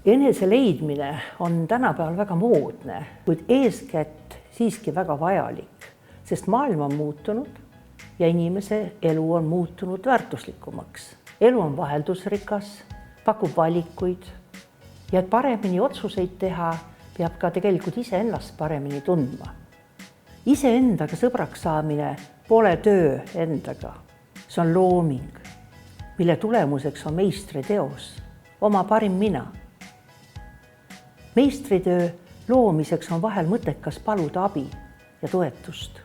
Enese leidmine on tänapäeval väga moodne, kuid eeskätt siiski väga vajalik, sest maailm on muutunud ja inimese elu on muutunud väärtuslikumaks. Elu on vaheldusrikas, pakub valikuid ja et paremini otsuseid teha, peab ka tegelikult iseennast paremini tundma. Iseendaga sõbraks saamine pole töö endaga. See on looming, mille tulemuseks on meistriteos, oma parim mina. Meistritöö loomiseks on vahel mõttekas paluda abi ja toetust.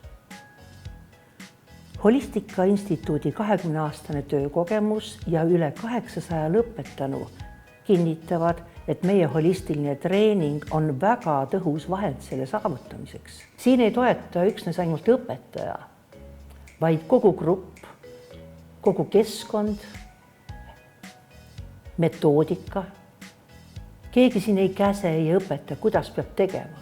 Holistika Instituudi 20-aastane töökogemus ja üle 800 lõpetanu kinnitavad, et meie holistiline treening on väga tõhus vahend selle saavutamiseks. Siin ei toeta üksnes ainult õpetaja, vaid kogu grupp, kogu keskkond, metoodika. Keegi siin ei käse ja õpeta, kuidas peab tegema,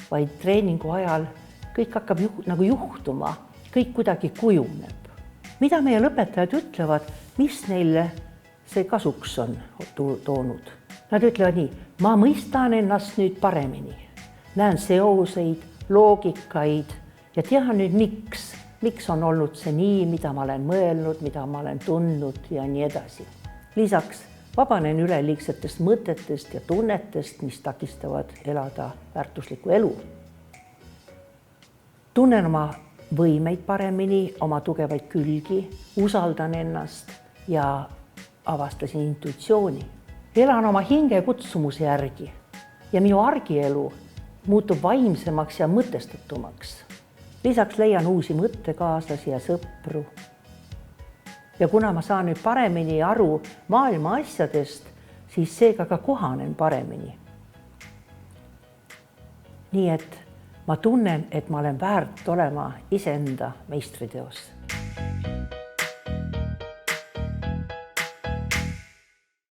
vaid treeningu ajal kõik hakkab nagu juhtuma, kõik kuidagi kujuneb. Mida meie lõpetajad ütlevad, mis neile see kasuks on toonud? Nad ütlevad nii, ma mõistan ennast nüüd paremini, näen seoseid, loogikaid ja tean nüüd miks on olnud see nii, mida ma olen mõelnud, mida ma olen tundnud ja nii edasi. Lisaks vabanen üleliigsetest mõtetest ja tunnetest, mis takistavad elada väärtuslikku elu. Tunnen oma võimeid paremini, oma tugevaid külgi, usaldan ennast ja avastasin intuitsiooni. Elan oma hinge kutsumuse järgi ja minu argielu muutub vaimsemaks ja mõtestatumaks. Lisaks leian uusi mõttekaaslasi ja sõpru. Ja kuna ma saan nüüd paremini aru maailma asjadest, siis seega ka kohanen paremini. Nii et ma tunnen, et ma olen väärt olema iseenda meistriteos.